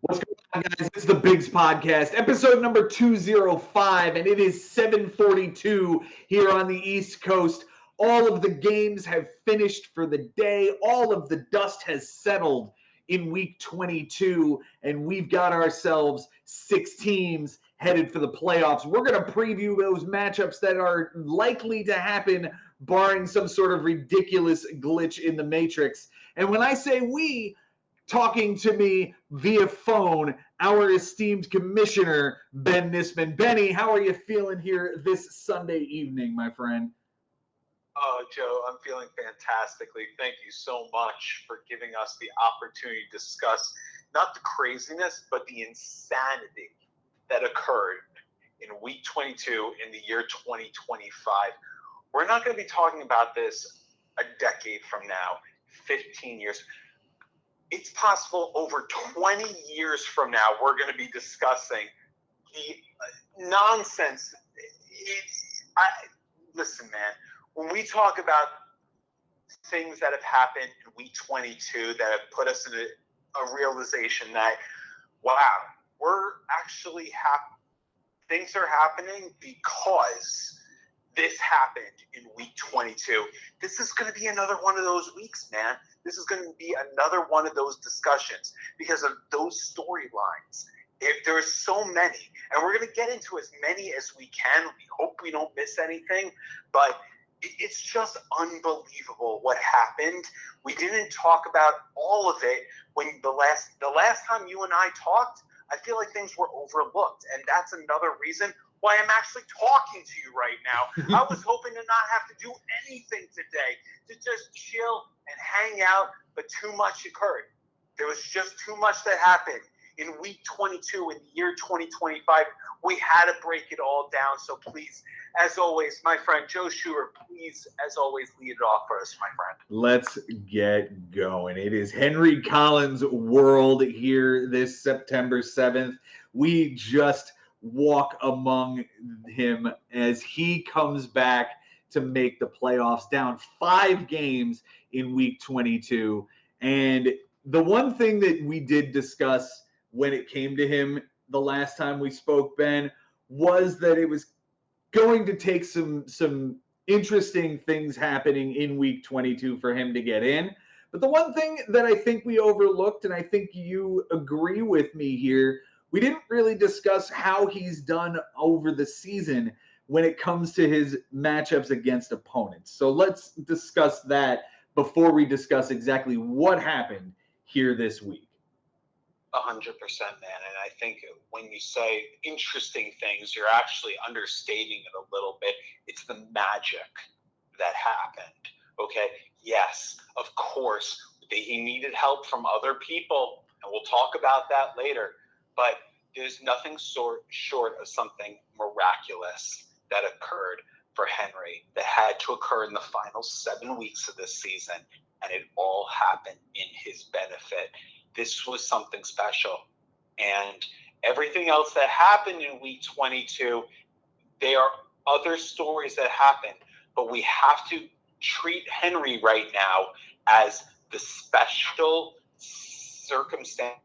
What's going on, guys? It's the Bigs Podcast, episode number 205, and it is 7:42 here on the East Coast. All of the games have finished for the day. All of the dust has settled in week 22, and we've got ourselves 6 teams headed for the playoffs. We're going to preview those matchups that are likely to happen, barring some sort of ridiculous glitch in the Matrix. And when I say we, talking to me via phone, our esteemed commissioner, Ben Nisman. Benny, how are you feeling here this Sunday evening, my friend? Oh, Joe, I'm feeling fantastically. Thank you so much for giving us the opportunity to discuss not the craziness, but the insanity that occurred in week 22 in the year 2025. We're not going to be talking about this a decade from now, 15 years. It's possible over 20 years from now, we're going to be discussing the nonsense. Listen, man, when we talk about things that have happened in week 22 that have put us in a realization that, wow, we're actually happy. Things are happening because this happened in week 22. This is going to be another one of those weeks, man. This is going to be another one of those discussions because of those storylines. There are so many, and we're going to get into as many as we can. We hope we don't miss anything, but it's just unbelievable what happened. We didn't talk about all of it when the last time you and I talked. I feel like things were overlooked, and that's another reason why I'm actually talking to you right now. I was hoping to not have to do anything today, to just chill and hang out, but too much occurred. There was just too much that happened in week 22 in the year 2025. We had to break it all down. So please, as always, my friend Jo Schubert, please, as always, lead it off for us, my friend. Let's get going. It is Henry Collins' world here this September 7th. We just walk among him as he comes back to make the playoffs, down 5 games in week 22. And the one thing that we did discuss when it came to him the last time we spoke, Ben, was that it was going to take some interesting things happening in week 22 for him to get in. But the one thing that I think we overlooked, and I think you agree with me here, we didn't really discuss how he's done over the season when it comes to his matchups against opponents. So let's discuss that before we discuss exactly what happened here this week. 100%, man. And I think when you say interesting things, you're actually understating it a little bit. It's the magic that happened. Okay. Yes, of course, he needed help from other people, and we'll talk about that later. But there's nothing short of something miraculous that occurred for Henry that had to occur in the final 7 weeks of this season, and it all happened in his benefit. This was something special. And everything else that happened in week 22, there are other stories that happened, but we have to treat Henry right now as the special circumstance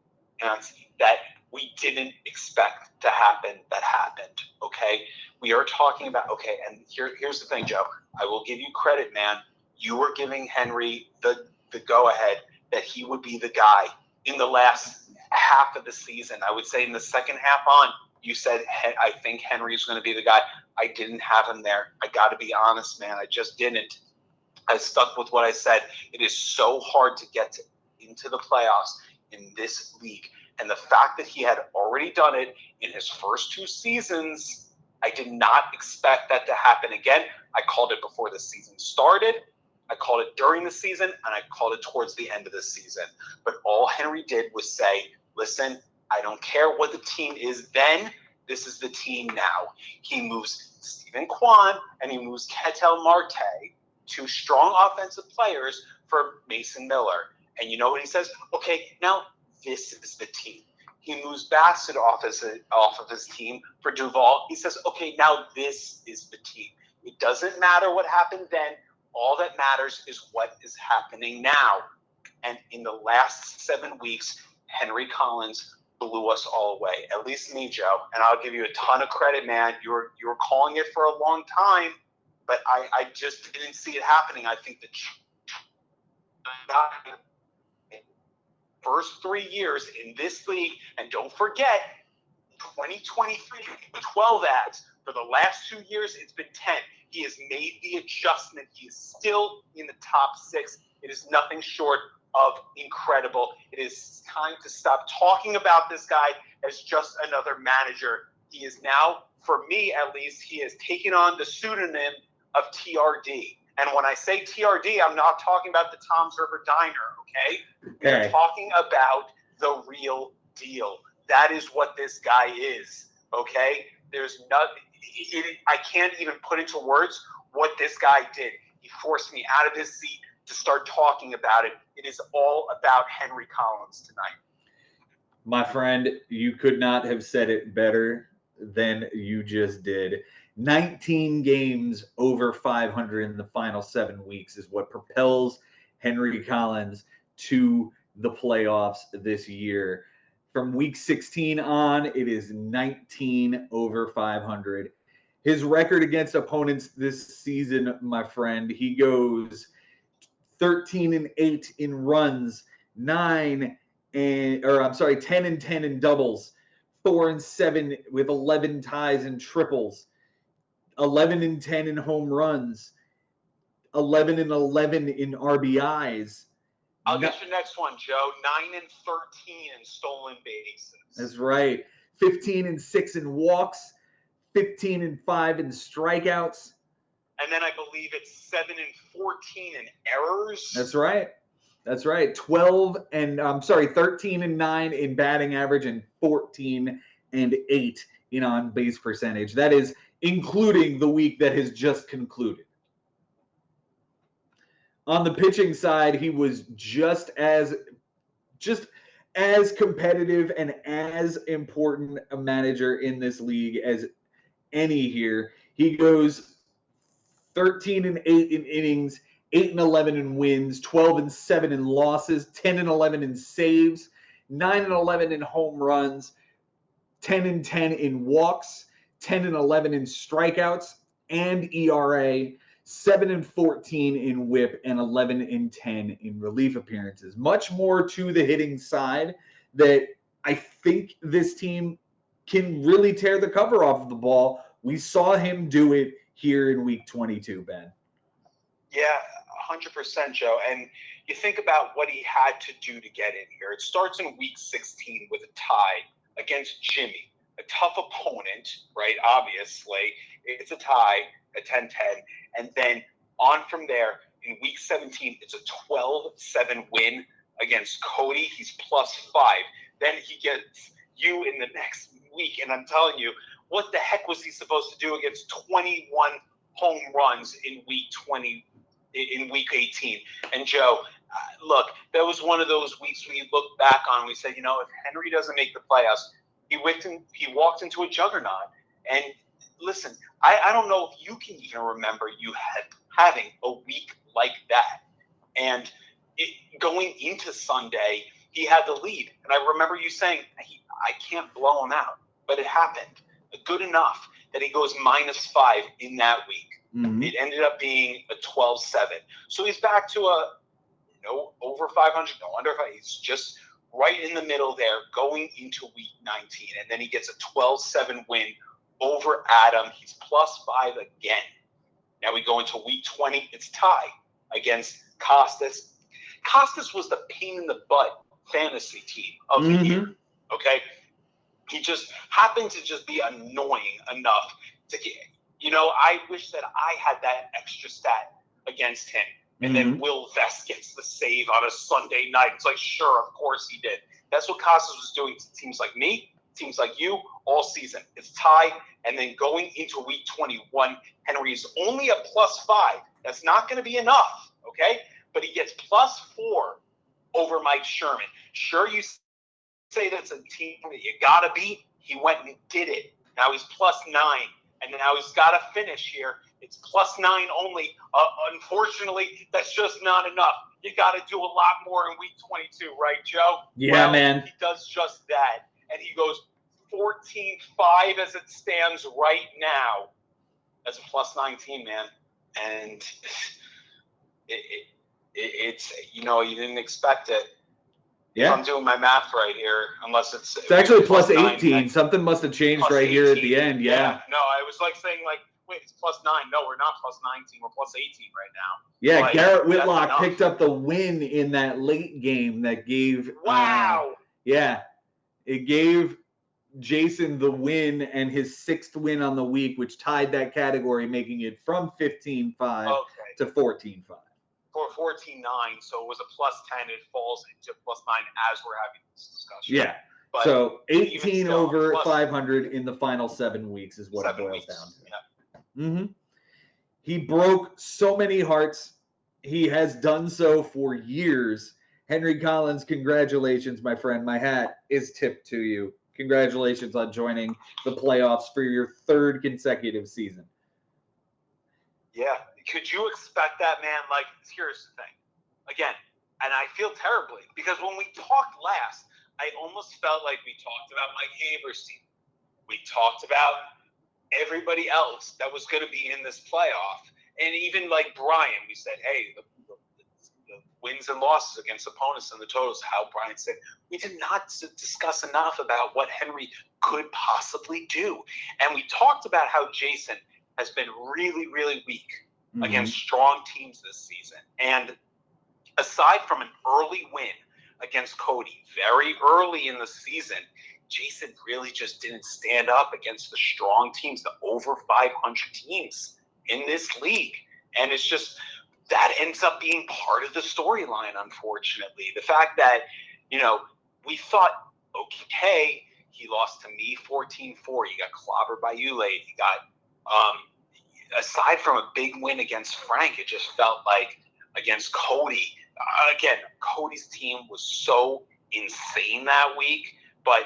that we didn't expect to happen that happened. Okay. We are talking about, okay, and here's the thing, Joe. I will give you credit, man. You were giving Henry the go ahead that he would be the guy in the last half of the season. I would say in the second half on, you said, I think Henry's going to be the guy. I didn't have him there. I got to be honest, man. I just didn't. I stuck with what I said. It is so hard to get into the playoffs in this league. And the fact that he had already done it in his first 2 seasons, I did not expect that to happen again. I called it before the season started. I called it during the season, and I called it towards the end of the season. But all Henry did was say, listen, I don't care what the team is then. This is the team now. He moves Stephen Kwan and he moves Ketel Marte, 2 strong offensive players, for Mason Miller. And you know what he says? Okay, now this is the team. He moves Bassett off of his team for Duval. He says, okay, now this is the team. It doesn't matter what happened then. All that matters is what is happening now. And in the last 7 weeks, Henry Collins blew us all away. At least me, Joe. And I'll give you a ton of credit, man. You were calling it for a long time, but I just didn't see it happening. I think the first 3 years in this league, and don't forget, 2023, 12 ads. For the last 2 years, it's been 10. He has made the adjustment. He is still in the top 6. It is nothing short of incredible. It is time to stop talking about this guy as just another manager. He is now, for me at least, he has taken on the pseudonym of TRD. And when I say TRD, I'm not talking about the Tom's River Diner, okay? We're talking about the real deal. That is what this guy is, okay? There's nothing, I can't even put into words what this guy did. He forced me out of his seat to start talking about it. It is all about Henry Collins tonight. My friend, you could not have said it better than you just did. 19 games over 500 in the final 7 weeks is what propels Henry Collins to the playoffs this year. From week 16 on, it is 19 over 500. His record against opponents this season, my friend, he goes 13-8 in runs, 10 and 10 in doubles, 4-7 with 11 ties and triples, 11 and 10 in home runs, 11 and 11 in RBIs. I'll get your next one, Joe. 9 and 13 in stolen bases. That's right. 15 and 6 in walks, 15 and 5 in strikeouts. And then I believe it's 7 and 14 in errors. That's right. 13 and 9 in batting average and 14 and 8 in on base percentage. That is including the week that has just concluded. On the pitching side, he was just as competitive and as important a manager in this league as any here. He goes 13 and 8 in innings, 8 and 11 in wins, 12 and 7 in losses, 10 and 11 in saves, 9 and 11 in home runs, 10 and 10 in walks, 10 and 11 in strikeouts and ERA, 7 and 14 in whip, and 11 and 10 in relief appearances. Much more to the hitting side that I think this team can really tear the cover off of the ball. We saw him do it here in week 22, Ben. Yeah, 100%, Joe. And you think about what he had to do to get in here. It starts in week 16 with a tie against Jimmy, a tough opponent, right? Obviously, it's a tie, a 10-10. And then on from there, in week 17, it's a 12-7 win against Cody. He's +5. Then he gets you in the next week. And I'm telling you, what the heck was he supposed to do against 21 home runs in week 18? And Joe, look, that was one of those weeks we look back on and we said, if Henry doesn't make the playoffs, he walked into a juggernaut. And listen, I don't know if you can even remember you having a week like that. And going into Sunday, he had the lead. And I remember you saying, I can't blow him out. But it happened. Good enough that he goes -5 in that week. Mm-hmm. It ended up being a 12-7. So he's back to no over 500, no under 500. He's just right in the middle there going into week 19. And then he gets a 12-7 win over Adam. He's +5 again. Now we go into week 20. It's tie against Costas. Costas was the pain in the butt fantasy team of the year. Okay? He just happened to just be annoying enough to get, I wish that I had that extra stat against him. And then Will Vest gets the save on a Sunday night. It's like, sure, of course he did. That's what Costas was doing to teams like me, teams like you, all season. It's tie. And then going into week 21, Henry is only a +5. That's not going to be enough, okay? But he gets +4 over Mike Sherman. Sure, you say that's a team that you got to beat. He went and did it. Now he's +9. And now he's got to finish here. It's +9 only. Unfortunately, that's just not enough. You got to do a lot more in week 22, right, Joe? Yeah, man. He does just that. and he goes 14-5 as it stands right now. That's a plus 19, man. And it's, you know, you didn't expect it. Yeah. If I'm doing my math right here, unless it's actually plus 18. 9, Something must have changed right 18. here at the end. Yeah. No, I was like saying like, wait, it's plus 9. No, we're not plus 19. We're plus 18 right now. Yeah, Like, Garrett Whitlock picked up the win in that late game that gave. Wow. Yeah, it gave Jason the win and his 6th win on the week, which tied that category, making it from 15-5 to 14-5. For 14-9, so it was a plus 10. It falls into plus 9 as we're having this discussion. Yeah. But so 18 still, over 500 in the final 7 weeks is what it boils down to. Yeah. Mm-hmm. He broke so many hearts. He has done so for years. Henry Collins, congratulations, my friend. My hat is tipped to you. Congratulations on joining the playoffs for your 3rd consecutive season. Yeah. Could you expect that, man? Like, here's the thing. Again, and I feel terribly because when we talked last, I almost felt like we talked about Mike Haber's team. We talked about everybody else that was going to be in this playoff. And even like Brian, we said, hey, the wins and losses against opponents and the totals, how Brian said, we did not discuss enough about what Henry could possibly do. And we talked about how Jason has been really, really weak against strong teams this season. And aside from an early win against Cody, very early in the season, Jason really just didn't stand up against the strong teams, the over 500 teams in this league. And it's just, that ends up being part of the storyline, unfortunately. The fact that, you know, we thought, okay, he lost to me 14-4. He got clobbered by you late. He got, aside from a big win against Frank, it just felt like against Cody. Again, Cody's team was so insane that week, but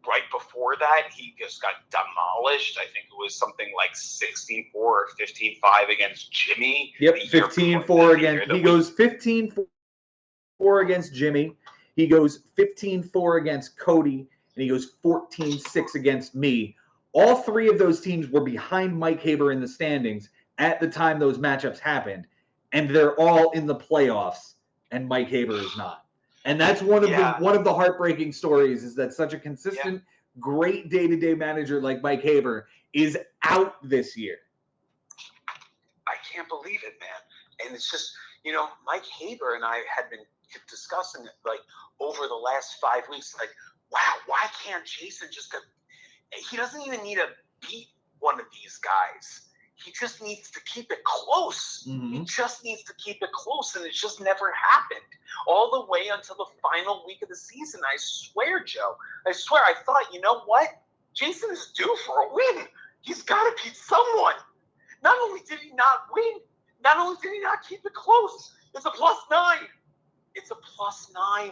right before that, he just got demolished. I think it was something like 16-4 or 15-5 against Jimmy. Yep, 15-4 against. He goes 15-4 against Jimmy. He goes 15-4 against Cody, and he goes 14-6 against me. All 3 of those teams were behind Mike Haber in the standings at the time those matchups happened, and they're all in the playoffs, and Mike Haber is not. And that's one of the heartbreaking stories, is that such a consistent, great day-to-day manager like Mike Haber is out this year. I can't believe it, man. And it's just, you know, Mike Haber and I had been discussing it like over the last 5 weeks, like, wow, why can't Jason just go? He doesn't even need to beat one of these guys. He just needs to keep it close. He just needs to keep it close, and it just never happened. All the way until the final week of the season. I swear, Joe. I swear, I thought, you know what? Jason is due for a win. He's got to beat someone. Not only did he not win, not only did he not keep it close, it's a plus 9. It's a plus 9.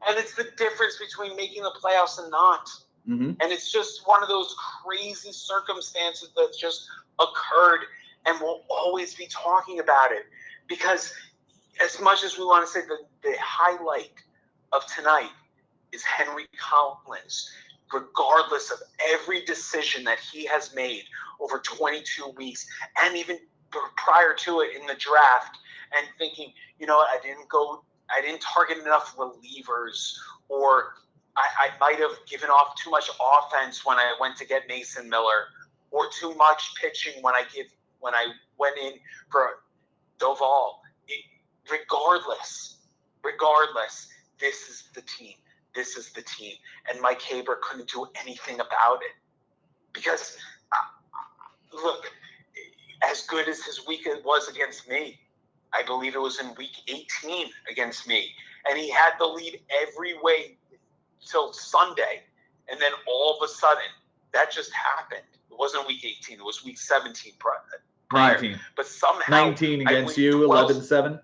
And it's the difference between making the playoffs and not. And it's just one of those crazy circumstances that just occurred, and we'll always be talking about it. Because as much as we want to say the highlight of tonight is Henry Collins, regardless of every decision that he has made over 22 weeks, and even prior to it in the draft, and thinking, you know what, I didn't target enough relievers, or I might have given off too much offense when I went to get Mason Miller, or too much pitching when I went in for Doval. Regardless, this is the team. This is the team. And Mike Haber couldn't do anything about it. Because, look, as good as his week was against me, I believe it was in week 18 against me, and he had the lead every way till Sunday, and then all of a sudden, that just happened. It wasn't week 18. It was week 17 prior. 19. But somehow 19 against you, 11-7.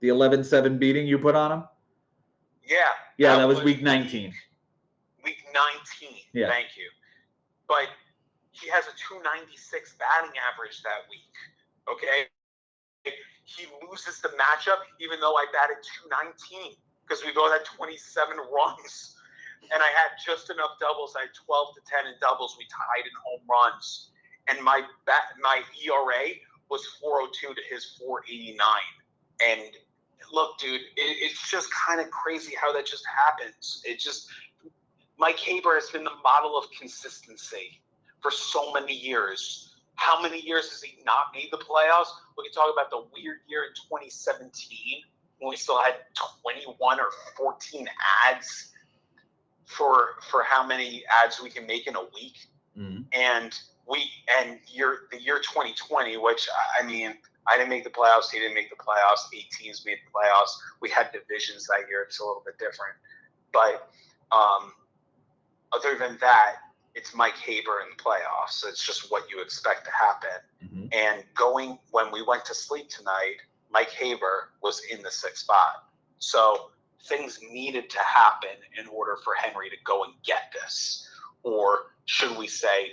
The 11-7 beating you put on him? Yeah, that was week 19. Week 19. Yeah. Thank you. But he has a 296 batting average that week. Okay? He loses the matchup even though I batted 219 because we both had 27 runs. and I had just enough doubles. I had 12 to 10 in doubles. We tied in home runs, and my ERA was 4.02 to his 4.89. And look, dude, it's just kind of crazy how that just happens. Mike Haber has been the model of consistency for so many years. How many years has he not made the playoffs? We can talk about the weird year in 2017 when we still had 21 or 14 ads for how many ads we can make in a week. Mm-hmm. And the year 2020, which, I mean, I didn't make the playoffs. He didn't make the playoffs. 8 teams made the playoffs. We had divisions that year. It's a little bit different. But other than that, it's Mike Haber in the playoffs. So it's just what you expect to happen. Mm-hmm. And when we went to sleep tonight, Mike Haber was in the 6th spot. So things needed to happen in order for Henry to go and get this. Or should we say,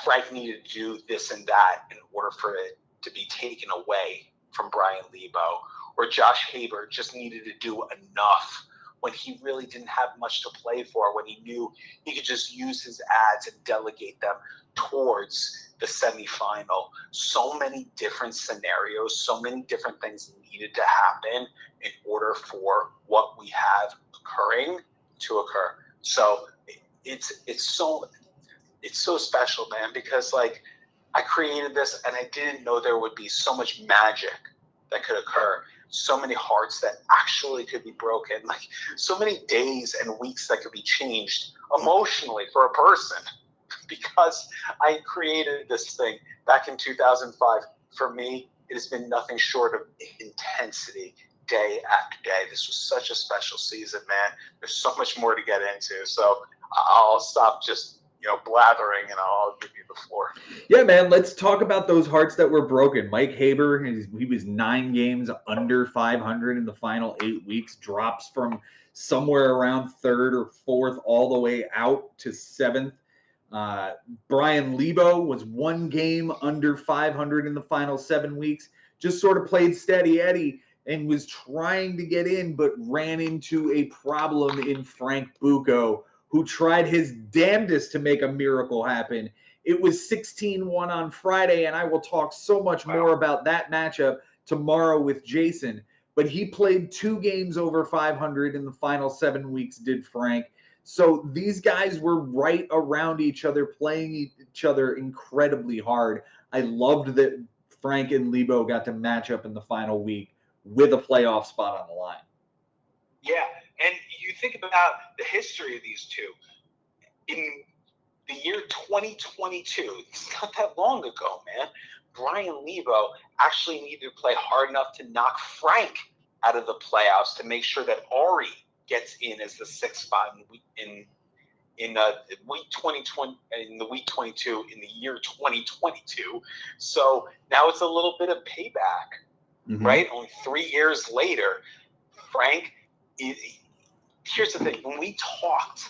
Frank needed to do this and that in order for it to be taken away from Brian Lebo. Or Josh Haber just needed to do enough when he really didn't have much to play for, when he knew he could just use his ads and delegate them towards the semifinal. So many different scenarios, so many different things needed to happen in order for what we have occurring to occur. So it's so special, man, because like I created this and I didn't know there would be so much magic that could occur. So many hearts that actually could be broken, like so many days and weeks that could be changed emotionally for a person because I created this thing back in 2005. For me, it has been nothing short of intensity day after day. This was such a special season, man. There's so much more to get into. So I'll stop just blathering, and I'll give you the floor. Yeah, man, let's talk about those hearts that were broken. Mike Haber, he was 9 games under 500 in the final 8 weeks, drops from somewhere around 3rd or 4th all the way out to 7th. Brian Lebo was 1 game under 500 in the final 7 weeks, just sort of played steady Eddie and was trying to get in, but ran into a problem in Frank Bucco, who tried his damnedest to make a miracle happen. It was 16-1 on Friday, and I will talk so much more about that matchup tomorrow with Jason. But he played 2 games over 500 in the final 7 weeks, did Frank. So these guys were right around each other, playing each other incredibly hard. I loved that Frank and Lebo got to match up in the final week with a playoff spot on the line. Yeah, and you think about the history of these two. In the year 2022, it's not that long ago, man, Brian Lebo actually needed to play hard enough to knock Frank out of the playoffs to make sure that Ari gets in as the 6th spot in week 2020, in the week 22, in the year 2022. So now it's a little bit of payback, right? Only 3 years later, Frank. Here's the thing: when we talked,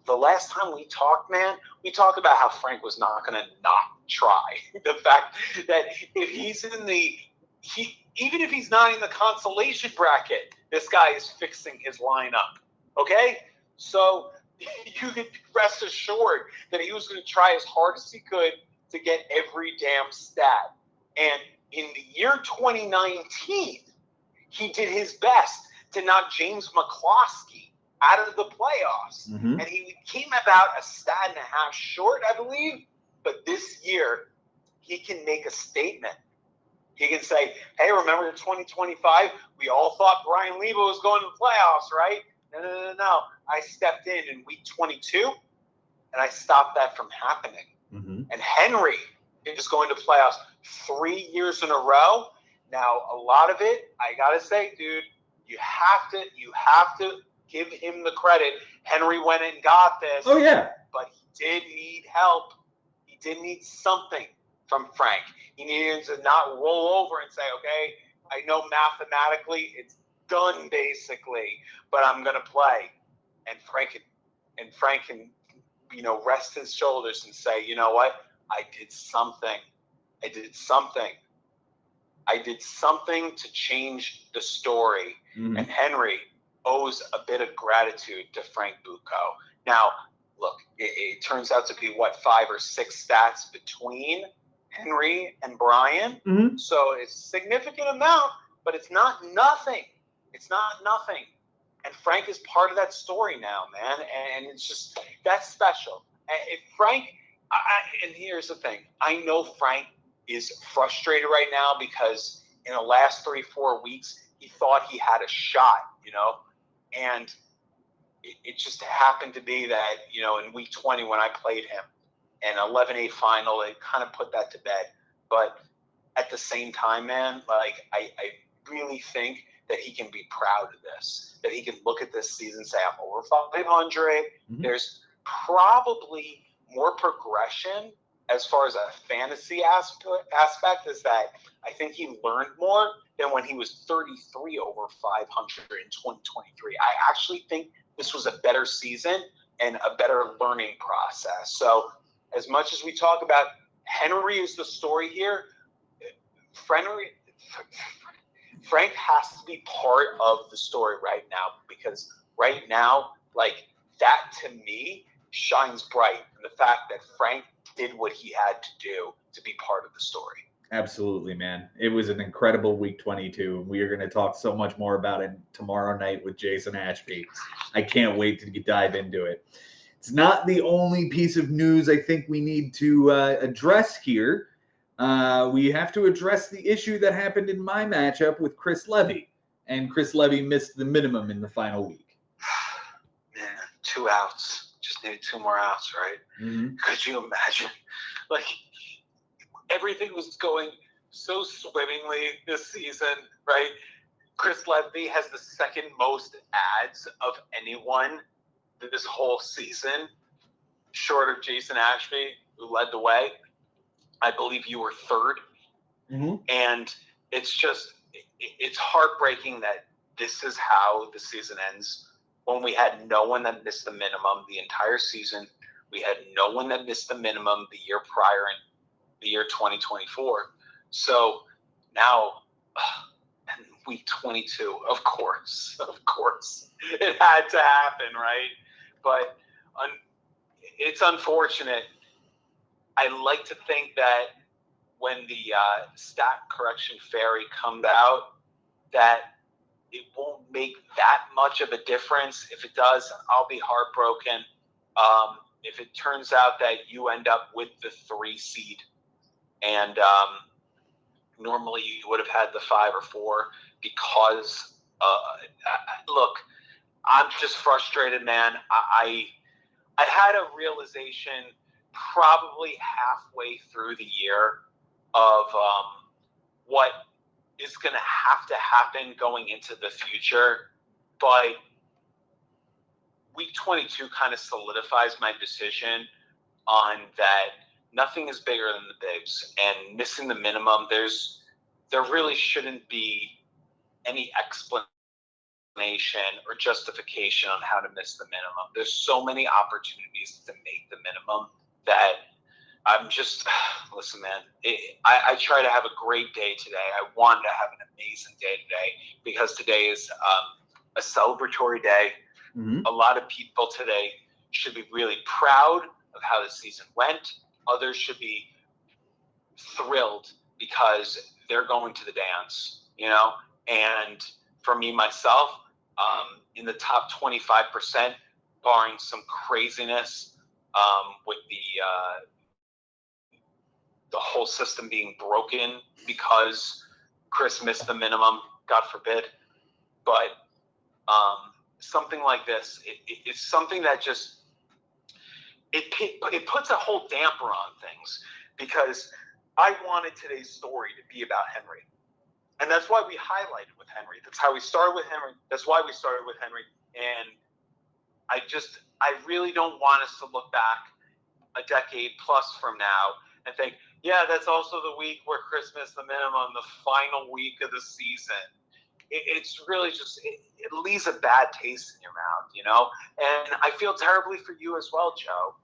the last time we talked, man, we talked about how Frank was not going to not try. The fact that if he's even if he's not in the consolation bracket, this guy is fixing his lineup. Okay, so you can rest assured that he was going to try as hard as he could to get every damn stat. And in the year 2019, he did his best to knock James McCloskey out of the playoffs. And he came about a stat and a half short, I believe. But this year, he can make a statement. He can say, hey, remember 2025? We all thought Brian Lebo was going to the playoffs, right? No. I stepped in week 22, and I stopped that from happening. And Henry is going to playoffs 3 years in a row. Now, a lot of it, I got to say, dude, you have to give him the credit. Henry went and got this. Oh, yeah. But he did need help. He did need something from Frank. He needed to not roll over and say, okay, I know mathematically it's done basically, but I'm going to play. And Frank can, rest his shoulders and say, you know what? I did something. I did something to change the story. And Henry owes a bit of gratitude to Frank Bucco. Now, look, it turns out to be, 5 or 6 stats between Henry and Brian. Mm-hmm. So it's a significant amount, but it's not nothing. It's not nothing. And Frank is part of that story now, man. And it's just, that's special. If Frank, and here's the thing, I know Frank is frustrated right now because in the last 3-4 weeks, he thought he had a shot, and it just happened to be that, in week 20 when I played him, an 11-8 final, it kind of put that to bed. But at the same time, man, like I really think that he can be proud of this, that he can look at this season and say, I'm over 500. Mm-hmm. There's probably more progression as far as a fantasy aspect, is that I think he learned more than when he was 33 over 500 in 2023. I actually think this was a better season and a better learning process. So as much as we talk about Henry is the story here, Frank has to be part of the story right now, because right now, like, that to me shines bright in the fact that Frank did what he had to do to be part of the story. Absolutely, man. It was an incredible week 22. We are going to talk so much more about it tomorrow night with Jason Ashby. I can't wait to dive into it. It's not the only piece of news I think we need to address here. We have to address the issue that happened in my matchup with Chris Levy. And Chris Levy missed the minimum in the final week. Man, 2 outs. Just needed 2 more outs, right? Mm-hmm. Could you imagine? Like, everything was going so swimmingly this season, right? Chris Levy has the second most ads of anyone this whole season, short of Jason Ashby, who led the way. I believe you were third. Mm-hmm. And it's just, it's heartbreaking that this is how the season ends, when we had no one that missed the minimum the entire season. We had no one that missed the minimum the year prior in the year 2024. So now, in week 22, of course, it had to happen, right? But it's unfortunate. I like to think that when the stat correction fairy comes out, that it won't make that much of a difference. If it does, I'll be heartbroken. If it turns out that you end up with the 3 seed, and normally you would have had the 5 or 4, because look, I'm just frustrated, man. I had a realization probably halfway through the year of what is going to have to happen going into the future. But week 22 kind of solidifies my decision on that nothing is bigger than the bigs, and missing the minimum, there really shouldn't be any explanation or justification on how to miss the minimum. There's so many opportunities to make the minimum that I'm just, listen, man, I try to have a great day today. I wanted to have an amazing day today, because today is a celebratory day. Mm-hmm. A lot of people today should be really proud of how the season went. Others should be thrilled because they're going to the dance, And for me, myself, in the top 25%, barring some craziness with the whole system being broken because Chris missed the minimum, God forbid. But something like this, it's something that just, it puts a whole damper on things, because I wanted today's story to be about Henry. And that's why we highlighted with Henry. That's how we started with Henry. That's why we started with Henry. And I really don't want us to look back a decade plus from now and think, yeah, that's also the week where Chris missed the minimum, the final week of the season. It's really just, it leaves a bad taste in your mouth, And I feel terribly for you as well, Joe,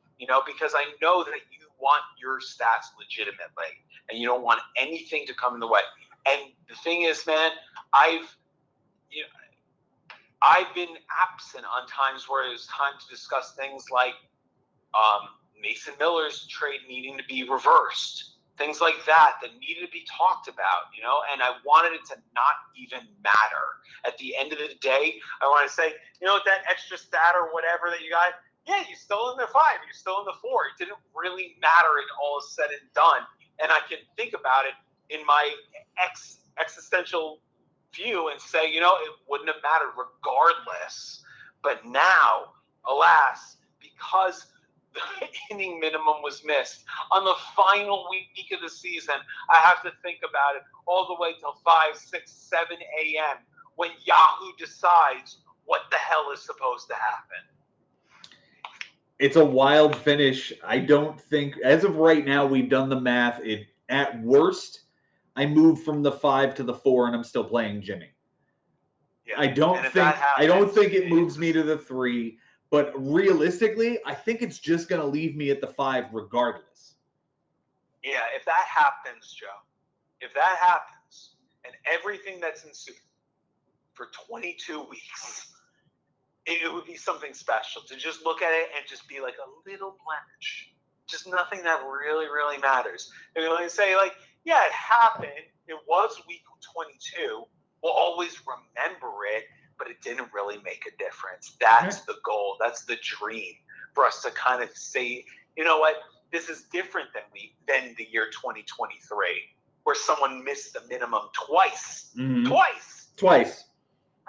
because I know that you want your stats legitimately, and you don't want anything to come in the way. And the thing is, man, I've I've been absent on times where it was time to discuss things like Mason Miller's trade needing to be reversed, things like that needed to be talked about, and I wanted it to not even matter. At the end of the day, I want to say, that extra stat or whatever that you got, yeah, you're still in the 5, you're still in the 4. It didn't really matter, and all is said and done. And I can think about it in my existential view and say, it wouldn't have mattered regardless. But now, alas, because the inning minimum was missed on the final week of the season, I have to think about it all the way till 5, 6, 7 a.m. when Yahoo decides what the hell is supposed to happen. It's a wild finish. I don't think, as of right now, we've done the math. At worst, I moved from the 5 to the 4, and I'm still playing Jimmy. Yeah. I don't think it moves me to the 3. But realistically, I think it's just going to leave me at the 5 regardless. Yeah, if that happens, Joe, and everything that's ensued for 22 weeks, it would be something special to just look at it and just be like a little blemish. Just nothing that really, really matters. And you say, like, yeah, it happened. It was week 22. We'll always remember it. But it didn't really make a difference. That's the goal. That's the dream for us to kind of say, you know what, this is different than the year 2023, where someone missed the minimum twice. Mm-hmm. Twice.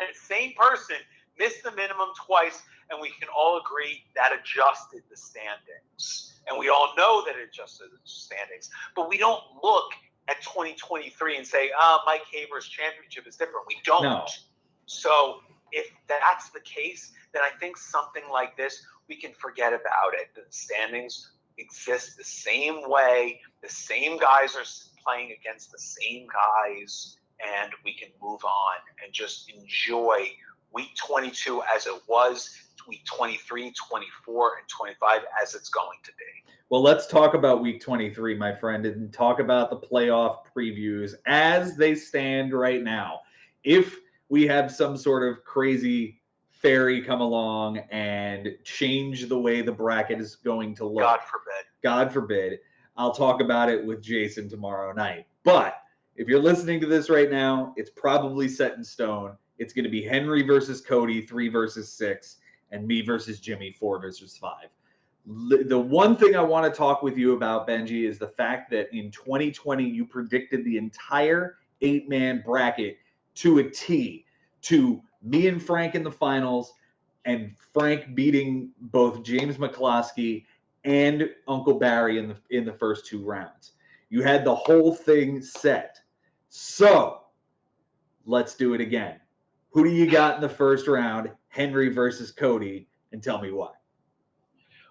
And the same person missed the minimum twice, and we can all agree that adjusted the standings. And we all know that it adjusted the standings. But we don't look at 2023 and say, Mike Haber's championship is different. We don't. No. So if that's the case, then I think something like this, we can forget about it. The standings exist the same way. The same guys are playing against the same guys, and we can move on and just enjoy week 22 as it was, week 23, 24, and 25 as it's going to be. Well, let's talk about week 23, my friend, and talk about the playoff previews as they stand right now. If we have some sort of crazy fairy come along and change the way the bracket is going to look. God forbid. God forbid. I'll talk about it with Jason tomorrow night. But if you're listening to this right now, it's probably set in stone. It's going to be Henry versus Cody, 3 versus 6, and me versus Jimmy, 4 versus 5. The one thing I want to talk with you about, Benji, is the fact that in 2020, you predicted the entire 8-man bracket to a T, to me and Frank in the finals, and Frank beating both James McCloskey and Uncle Barry in the first 2 rounds. You had the whole thing set. So let's do it again. Who do you got in the first round? Henry versus Cody, and tell me why.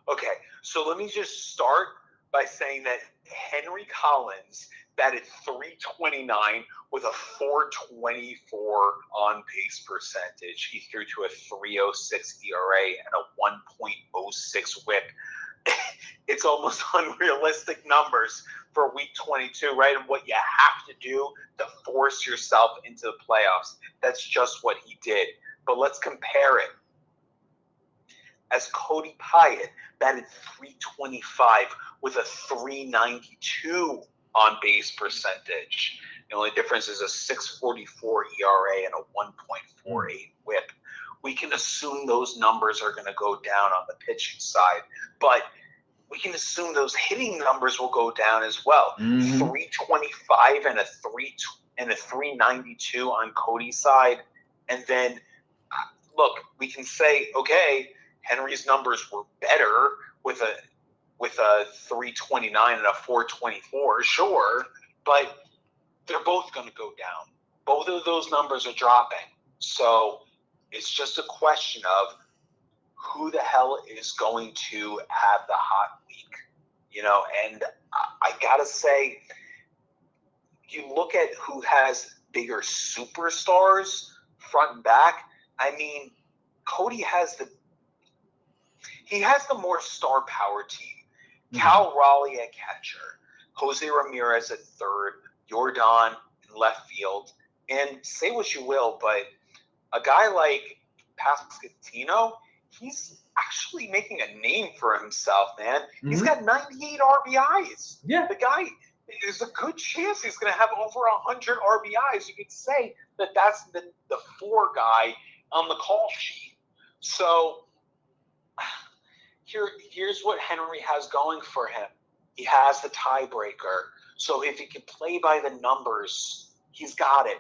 Okay, so let me just start by saying that Henry Collins batted .329 with a .424 on base percentage. He threw to a .306 ERA and a 1.06 WHIP. It's almost unrealistic numbers for week 22, right? And what you have to do to force yourself into the playoffs. That's just what he did. But let's compare it. As Cody Pyatt batted .325 with a .392 on base percentage. The only difference is a .644 ERA and a 1.48 WHIP. We can assume those numbers are going to go down on the pitching side, but we can assume those hitting numbers will go down as well. Mm-hmm. 325 and a 392 on Cody's side, and then look, we can say, okay, Henry's numbers were better with a 329 and a 424, sure, but they're both going to go down. Both of those numbers are dropping. So it's just a question of who the hell is going to have the hot week, and I got to say, you look at who has bigger superstars front and back. I mean, Cody has the more star power team. Mm-hmm. Cal Raleigh at catcher, Jose Ramirez at third, Jordan in left field. And say what you will, but a guy like Pasquantino, he's actually making a name for himself, man. Mm-hmm. He's got 98 RBIs. Yeah. The guy, there's a good chance he's going to have over 100 RBIs. You could say that that's the 4 guy on the call sheet. So here's what Henry has going for him. He has the tiebreaker. So if he can play by the numbers, he's got it.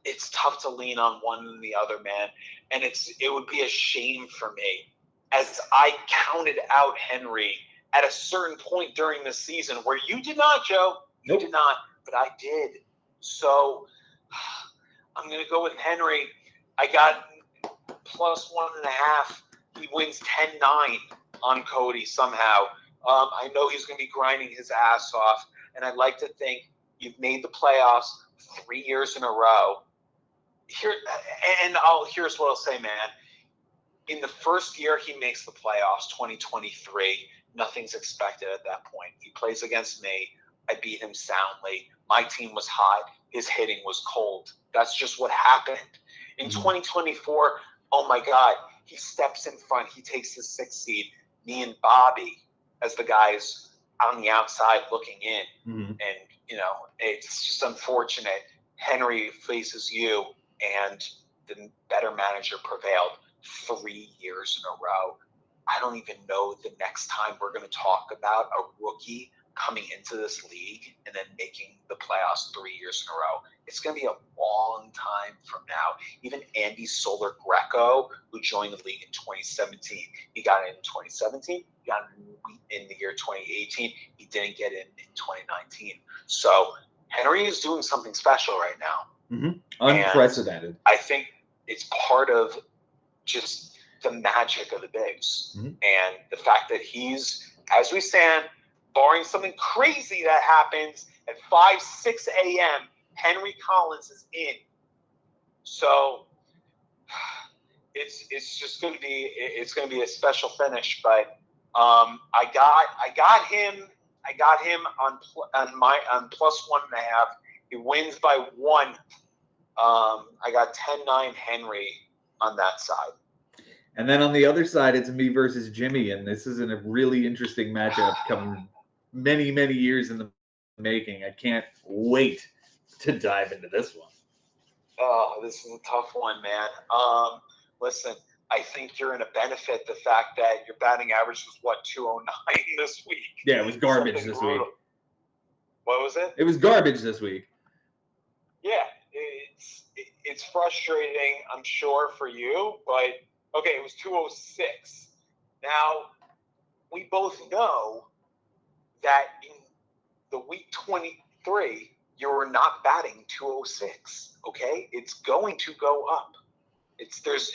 It's tough to lean on one than the other, man. And it would be a shame for me, as I counted out Henry at a certain point during the season where you did not, Joe. You did not, but I did. So I'm going to go with Henry. I got +1.5. He wins 10-9 on Cody somehow. I know he's going to be grinding his ass off, and I'd like to think you've made the playoffs 3 years in a row. Here's what I'll say, man. In the first year he makes the playoffs, 2023, nothing's expected at that point. He plays against me. I beat him soundly. My team was hot. His hitting was cold. That's just what happened. In 2024, oh my God, he steps in front. He takes the 6th seed. Me and Bobby as the guys on the outside looking in. Mm-hmm. And, it's just unfortunate. Henry faces you, and the better manager prevailed 3 years in a row. I don't even know the next time we're going to talk about a rookie coming into this league and then making the playoffs 3 years in a row. It's going to be a long time from now. Even Andy Solar Greco, who joined the league in 2017, he got in 2017, he got in the year 2018, he didn't get in 2019. So Henry is doing something special right now. Mm-hmm. Unprecedented. And I think it's part of just the magic of the bigs. Mm-hmm. And the fact that he's, as we stand, barring something crazy that happens at 5-6 a.m., Henry Collins is in. So it's just going to be a special finish. But I got him on +1.5. He wins by 1. I got 10-9 Henry on that side. And then on the other side, it's me versus Jimmy, and this is a really interesting matchup coming many, many years in the making. I can't wait to dive into this one. Oh, this is a tough one, man. Listen, I think you're going to benefit the fact that your batting average was, 209 this week? Yeah, it was garbage this week. What was it? It was garbage this week. Yeah, it's frustrating, I'm sure, for you, but okay, it was 206. Now, we both know that in the week 23, you were not batting 206, okay? It's going to go up. There's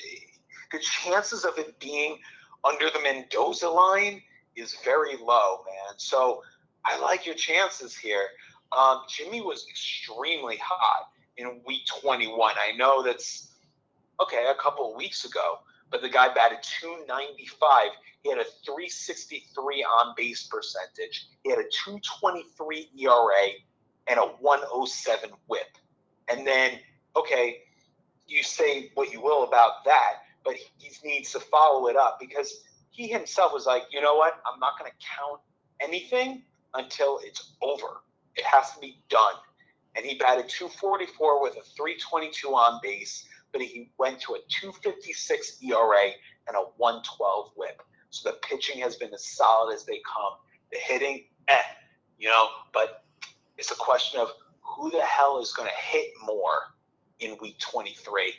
the chances of it being under the Mendoza line is very low, man. So I like your chances here. Jimmy was extremely hot in week 21. I know that's, okay, a couple of weeks ago, but the guy batted 295. He had a 363 on-base percentage. He had a 223 ERA and a 107 whip. And then, okay, you say what you will about that, but he needs to follow it up because he himself was like, you know what? I'm not going to count anything until it's over. It has to be done. And he batted 244 with a 322 on base, but he went to a 256 ERA and a 112 whip. So the pitching has been as solid as they come. The hitting, but it's a question of who the hell is going to hit more in week 23.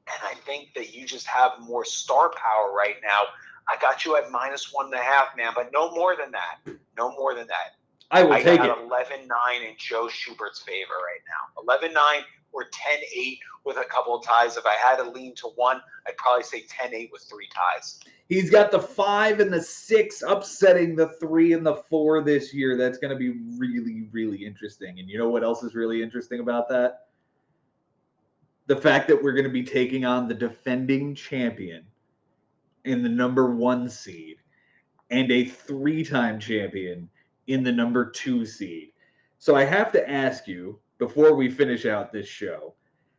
And I think that you just have more star power right now. I got you at -1.5, man, but no more than that. No more than that. I will take it. 11-9 in Jo Schubert's favor right now. 11-9 or 10-8 with a couple of ties. If I had to lean to one, I'd probably say 10-8 with 3 ties. He's got the 5 and the 6 upsetting the 3 and the 4 this year. That's going to be really, really interesting. And you know what else is really interesting about that? The fact that we're going to be taking on the defending champion in the number 1 seed and a 3-time champion in the number 2 seed. So I have to ask you, before we finish out this show,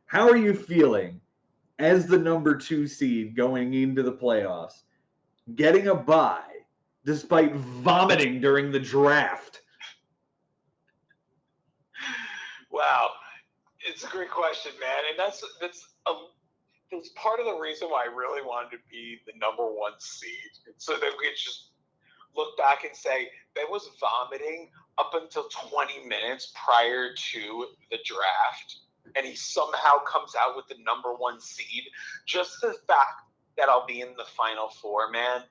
how are you feeling as the number 2 seed going into the playoffs, getting a bye despite vomiting during the draft? Wow, it's a great question, man, and that's part of the reason why I really wanted to be the number 1 seed, so that we could just look back and say Ben was vomiting up until 20 minutes prior to the draft, and he somehow comes out with the number 1 seed. Just the fact that I'll be in the Final Four, man.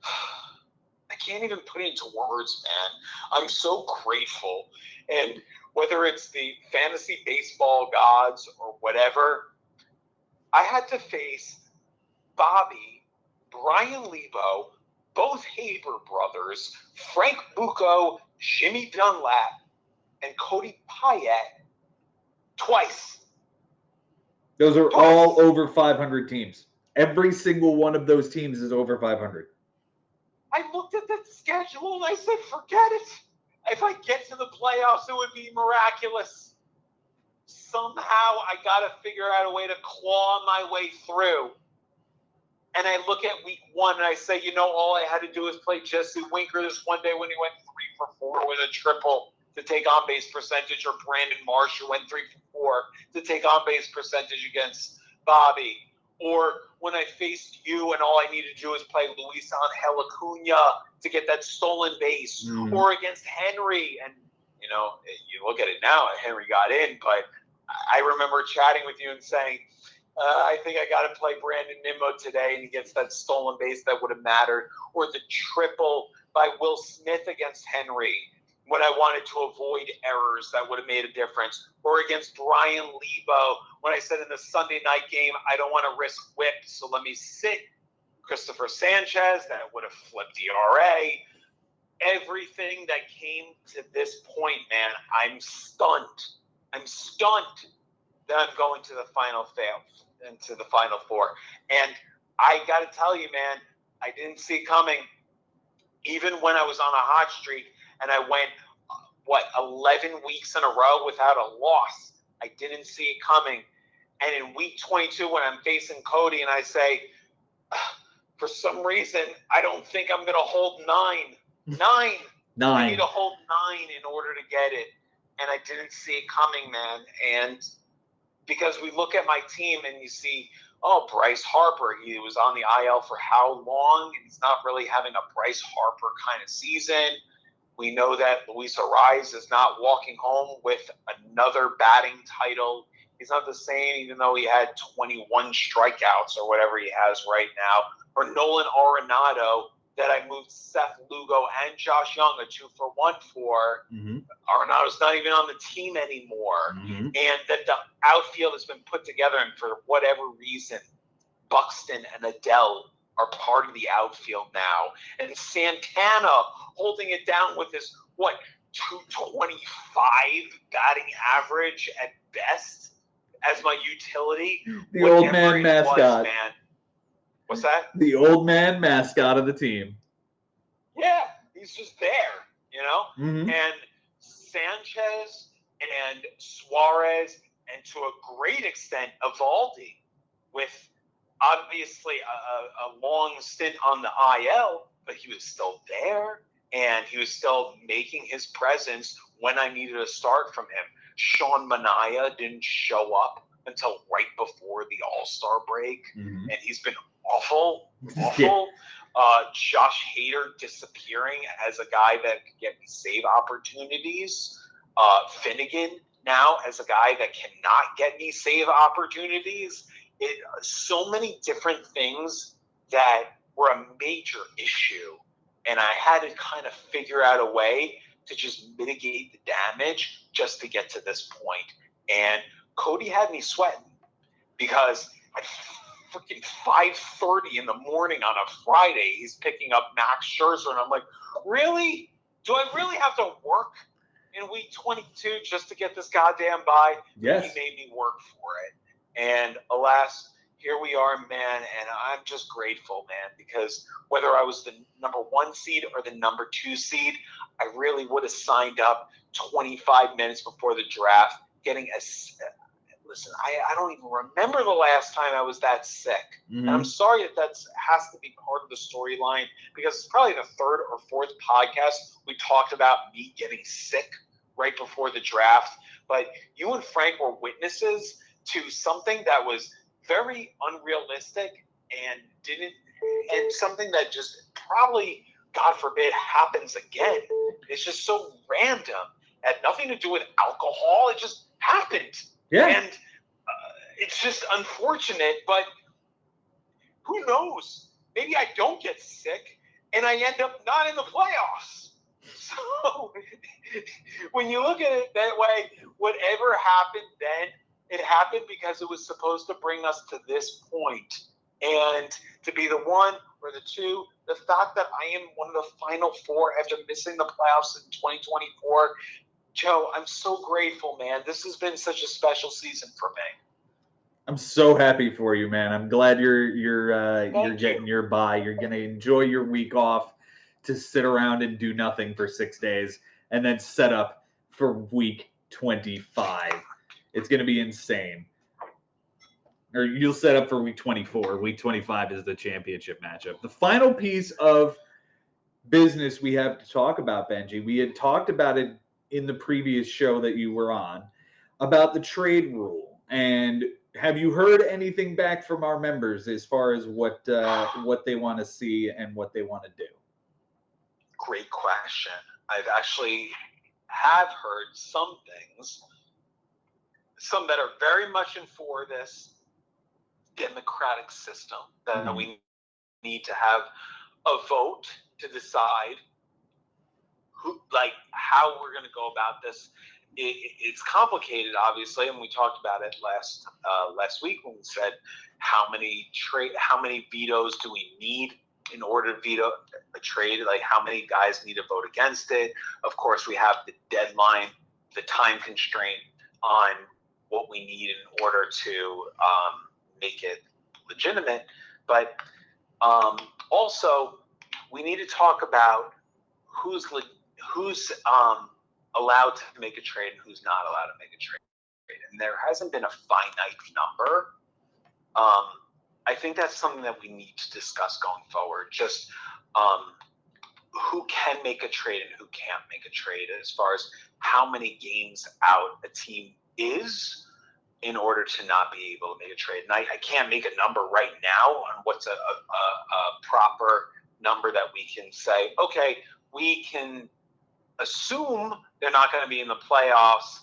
I can't even put it into words, man. I'm so grateful. And whether it's the fantasy baseball gods or whatever, I had to face Bobby, Brian Lebo, both Haber brothers, Frank Bucco, Jimmy Dunlap, and Cody Payette twice. Those are all over 500 teams. Every single one of those teams is over 500. I looked at the schedule and I said, forget it. If I get to the playoffs, it would be miraculous. Somehow I got to figure out a way to claw my way through. And I look at week 1 and I say, all I had to do was play Jesse Winker this one day when he went 3 for 4 with a triple to take on base percentage, or Brandon Marsh who went 3 for 4 to take on base percentage against Bobby. Or when I faced you and all I needed to do was play Luis Angel Acuna to get that stolen base, or against Henry. And, you look at it now, Henry got in, but I remember chatting with you and saying, I think I got to play Brandon Nimmo today, and he gets that stolen base that would have mattered. Or the triple by Will Smith against Henry when I wanted to avoid errors that would have made a difference. Or against Brian Lebo when I said in the Sunday night game, I don't want to risk whip, so let me sit Christopher Sanchez. That would have flipped ERA. Everything that came to this point, man, I'm stunned. I'm stunned that I'm going to the Final Four. And I got to tell you, man, I didn't see it coming. Even when I was on a hot streak and I went, 11 weeks in a row without a loss, I didn't see it coming. And in week 22, when I'm facing Cody and I say, for some reason, I don't think I'm going to hold 9. I need to hold 9 in order to get it. And I didn't see it coming, man. And because we look at my team and you see, Bryce Harper, he was on the IL for how long? And he's not really having a Bryce Harper kind of season. We know that Luis Ariz is not walking home with another batting title. He's not the same, even though he had 21 strikeouts or whatever he has right now. Or Nolan Arenado, that I moved Seth Lugo and Josh Young, a 2-for-1 for. Arenado's not even on the team anymore. And that the outfield has been put together, and for whatever reason, Buxton and Adele are part of the outfield now. And Santana holding it down with this, 225 batting average at best as my utility. The old man mascot. Man. What's that? The old man mascot of the team. Yeah, he's just there, And Sanchez and Suarez, and to a great extent, Evaldi, with obviously a long stint on the IL, but he was still there, and he was still making his presence when I needed a start from him. Sean Manaea didn't show up until right before the All-Star break, and he's been awful. Yeah. Josh Hader disappearing as a guy that could get me save opportunities. Finnegan now as a guy that cannot get me save opportunities. So many different things that were a major issue, and I had to kind of figure out a way to just mitigate the damage just to get to this point. And Cody had me sweating because at freaking 5:30 in the morning on a Friday, he's picking up Max Scherzer, and I'm like, really? Do I really have to work in week 22 just to get this goddamn bye? Yes. He made me work for it. And alas, here we are, man, and I'm just grateful, man, because whether I was the number 1 seed or the number 2 seed, I really would have signed up 25 minutes before the draft, getting listen, I don't even remember the last time I was that sick. Mhm. And I'm sorry that has to be part of the storyline, because it's probably the third or fourth podcast we talked about me getting sick right before the draft. But you and Frank were witnesses to something that was very unrealistic and something that just probably, God forbid, happens again. It's just so random. It had nothing to do with alcohol. It just happened. Yeah. And it's just unfortunate, but who knows? Maybe I don't get sick and I end up not in the playoffs. So when you look at it that way, whatever happened then, it happened because it was supposed to bring us to this point. And to be the one or the two, the fact that I am one of the final four after missing the playoffs in 2024, Joe, I'm so grateful, man. This has been such a special season for me. I'm so happy for you, man. I'm glad you're getting your bye. You're gonna enjoy your week off to sit around and do nothing for 6 days, and then set up for week 25. It's gonna be insane. Or you'll set up for week 24. Week 25 is the championship matchup. The final piece of business we have to talk about, Benji. We had talked about it in the previous show that you were on about the trade rule. And have you heard anything back from our members as far as what they want to see and what they want to do? Great question. I've actually have heard some things, some that are very much in for this democratic system, that we need to have a vote to decide how we're going to go about this. It's complicated, obviously, and we talked about it last week when we said how many vetoes do we need in order to veto a trade? Like, how many guys need to vote against it? Of course, we have the deadline, the time constraint on what we need in order to make it legitimate. But also, we need to talk about who's allowed to make a trade and who's not allowed to make a trade. And there hasn't been a finite number. I think that's something that we need to discuss going forward. Just who can make a trade and who can't make a trade, as far as how many games out a team is in order to not be able to make a trade. And I can't make a number right now on what's a proper number that we can say, okay, we can assume they're not going to be in the playoffs,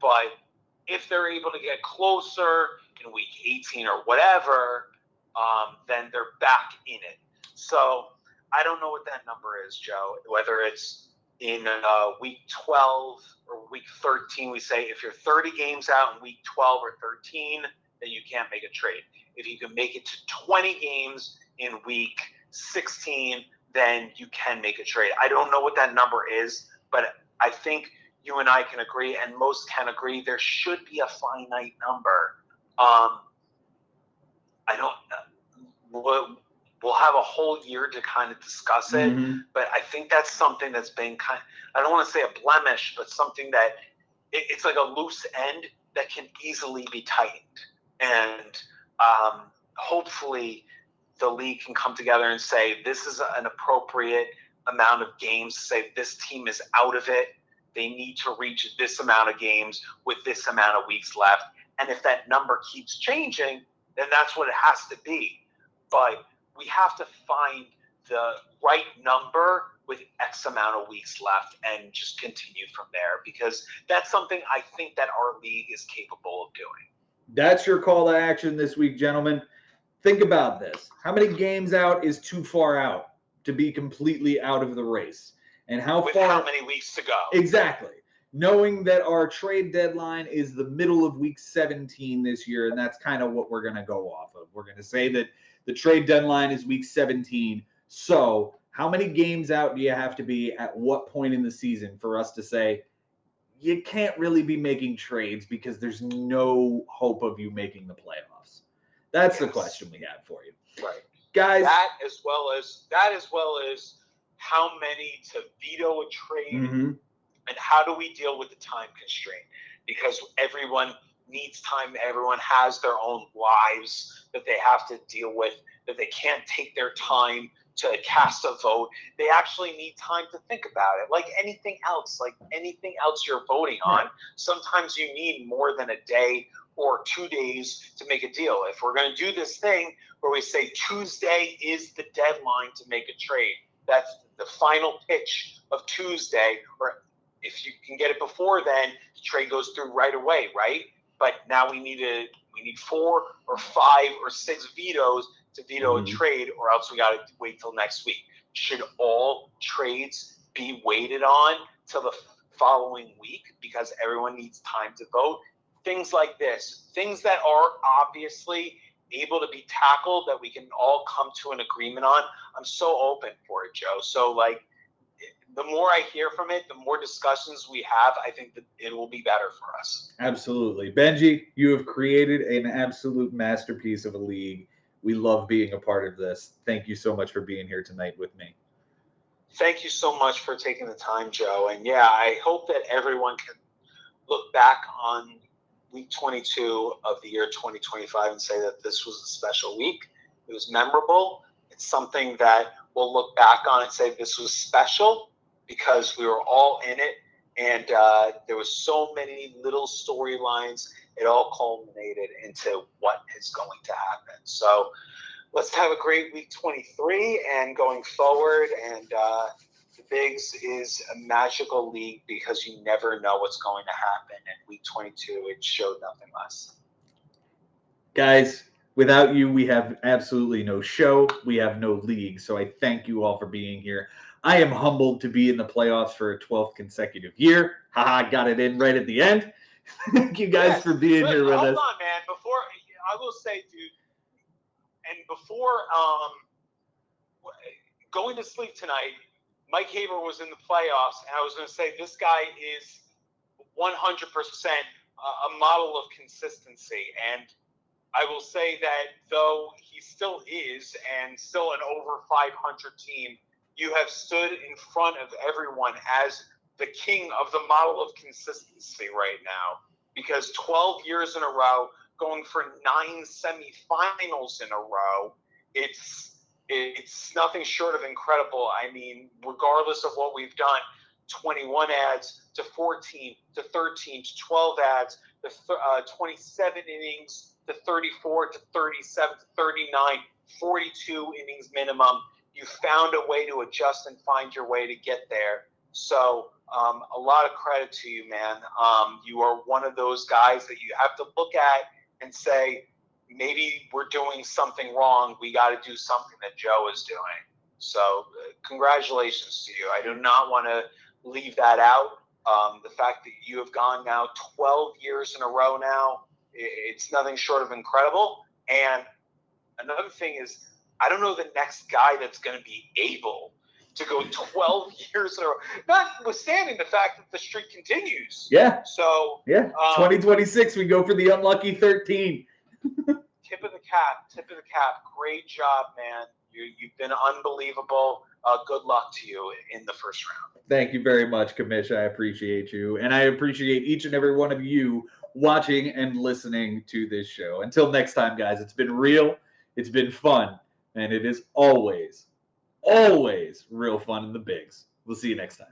but if they're able to get closer in week 18 or whatever, then they're back in it. So I don't know what that number is, Joe, whether it's in week 12 or week 13. We say if you're 30 games out in week 12 or 13, then you can't make a trade. If you can make it to 20 games in week 16, then you can make a trade. I don't know what that number is, but I think you and I can agree, and most can agree, there should be a finite number. We'll have a whole year to kind of discuss it, but I think that's something that's been I don't want to say a blemish, but something that it's like a loose end that can easily be tightened. And hopefully the league can come together and say this is an appropriate amount of games, say this team is out of it. They need to reach this amount of games with this amount of weeks left. And if that number keeps changing, then that's what it has to be. But we have to find the right number with X amount of weeks left and just continue from there, because that's something I think that our league is capable of doing. That's your call to action this week, gentlemen. Think about this. How many games out is too far out to be completely out of the race? And how many weeks to go? Exactly. Knowing that our trade deadline is the middle of week 17 this year, and that's kind of what we're going to go off of. We're going to say that the trade deadline is week 17. So how many games out do you have to be at what point in the season for us to say you can't really be making trades because there's no hope of you making the playoffs? That's the question we have for you. Right. Guys. That as well as how many to veto a trade, and how do we deal with the time constraint? Because everyone needs time. Everyone has their own lives that they have to deal with, that they can't take their time to cast a vote. They actually need time to think about it. Like anything else you're voting on, sometimes you need more than a day or 2 days to make a deal. If we're going to do this thing where we say Tuesday is the deadline to make a trade, that's the final pitch of Tuesday, or if you can get it before then, the trade goes through right away, right? But now we need 4 or 5 or 6 vetoes to veto a trade, or else we got to wait till next week. Should all trades be waited on till the following week because everyone needs time to vote? Things like this, things that are obviously able to be tackled, that we can all come to an agreement on. I'm so open for it, Joe. So like, the more I hear from it, the more discussions we have, I think that it will be better for us. Absolutely. Benji, you have created an absolute masterpiece of a league. We love being a part of this. Thank you so much for being here tonight with me. Thank you so much for taking the time, Joe. And yeah, I hope that everyone can look back on week 22 of the year 2025 and say that this was a special week. It was memorable. It's something that we'll look back on and say this was special because we were all in it. And there was so many little storylines. It all culminated into what is going to happen. So let's have a great week 23 and going forward. And the Bigs is a magical league because you never know what's going to happen. And week 22, it showed nothing less. Guys, without you, we have absolutely no show. We have no league. So I thank you all for being here. I am humbled to be in the playoffs for a 12th consecutive year. Haha, got it in right at the end. Thank you guys for being here with us. Hold on, man. Before I will say, dude, and before going to sleep tonight, Mike Haber was in the playoffs, and I was going to say this guy is 100% a model of consistency. And I will say that though he still is, and still an over 500 team, you have stood in front of everyone as the king of the model of consistency right now. Because 12 years in a row, going for 9 semifinals in a row, it's nothing short of incredible. I mean, regardless of what we've done, 21 ads to 14 to 13 to 12 ads, to 27 innings to 34 to 37 to 39, 42 innings minimum. You found a way to adjust and find your way to get there. So a lot of credit to you, man. You are one of those guys that you have to look at and say, maybe we're doing something wrong. We got to do something that Joe is doing. So congratulations to you. I do not want to leave that out. The fact that you have gone now 12 years in a row now, it's nothing short of incredible. And another thing is, I don't know the next guy that's going to be able to go 12 years in a row, notwithstanding the fact that the streak continues. Yeah. So, 2026, we go for the unlucky 13. Tip of the cap. Great job, man. You've been unbelievable. Good luck to you in the first round. Thank you very much, Kamish. I appreciate you. And I appreciate each and every one of you watching and listening to this show. Until next time, guys, it's been real, it's been fun, and it is always real fun in the Bigs. We'll see you next time.